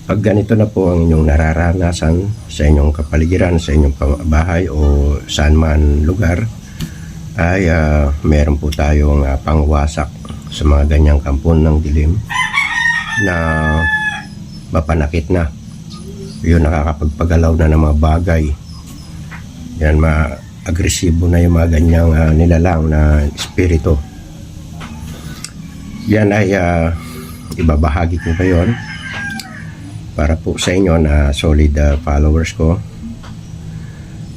Pag ganito na po ang inyong nararanasan sa inyong kapaligiran, sa inyong bahay o saan man lugar, ay meron po tayong pangwasak sa mga ganyang kampon ng dilim na mapanakit na. Yun, nakakapagpagalaw na ng mga bagay. Yan, agresibo na yung mga ganyang nilalang na espiritu. Yan ay ibabahagi ko ngayon para po sa inyo na solid followers ko.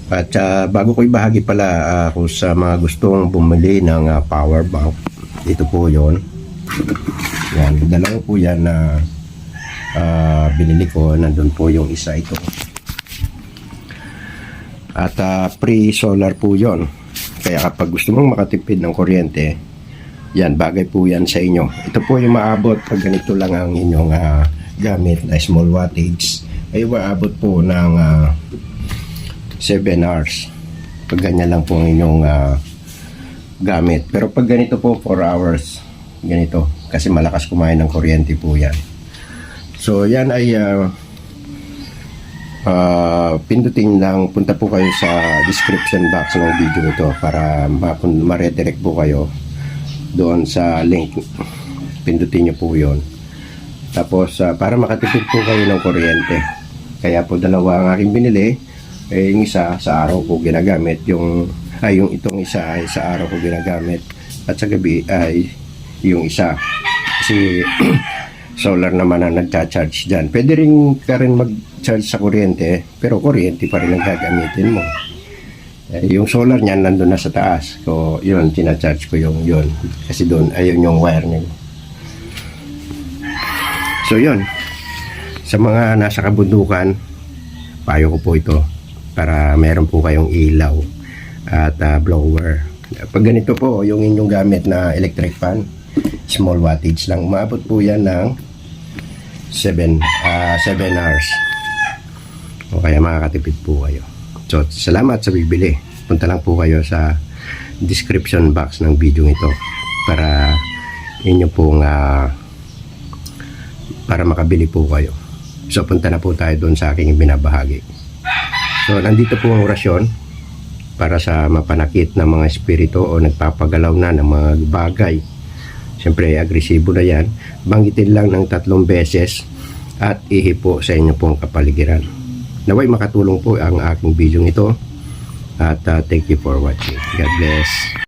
At bago ko ibahagi pala kung sa mga gustong bumili ng power bank, ito po yon. Yan, dalawa po yan na binili ko. Nandun po yung isa, ito. At pre-solar po yon. Kaya kapag gusto mong makatipid ng kuryente, yan, bagay po yan sa inyo. Ito po yung maabot pag ganito lang ang inyong gamit na small wattage, ay maabot po ng 7 hours. Pag ganyan lang po ang inyong gamit. Pero pag ganito po, 4 hours. Ganito. Kasi malakas kumain ng kuryente po yan. So, yan ay pindutin lang. Punta po kayo sa description box ng video ito para ma-redirect po kayo doon sa link. Pindutin nyo po yun. Tapos para makatipid po kayo ng kuryente. Kaya po dalawa ang aking binili. Yung isa sa araw ko ginagamit, yung itong isa ay sa araw ko ginagamit, at sa gabi ay yung isa. Kasi solar naman ang nagcha-charge dyan. Pwede rin ka rin mag-charge sa kuryente, pero kuryente pa rin ang gagamitin mo. Yung solar niyan nandun na sa taas. So, yun, tina-charge ko yung yun. Kasi doon, ayun yung wire niya. So, yun. Sa mga nasa kabundukan, payo ko po ito para meron po kayong ilaw at blower. Pag ganito po, yung inyong gamit na electric fan, small wattage lang. Umabot po yan ng 7 hours. O kaya makakatipid po kayo. So, salamat sa bibili. Punta lang po kayo sa description box ng video ito para inyo pong para makabili po kayo. So, punta na po tayo doon sa aking binabahagi. So, nandito po ang orasyon para sa mapanakit ng mga espiritu o nagpapagalaw na ng mga bagay. Siyempre, agresibo na yan. Banggitin lang ng 3 beses at ihipo sa inyo pong kapaligiran. Naway makatulong po ang aking video ito at thank you for watching. God bless.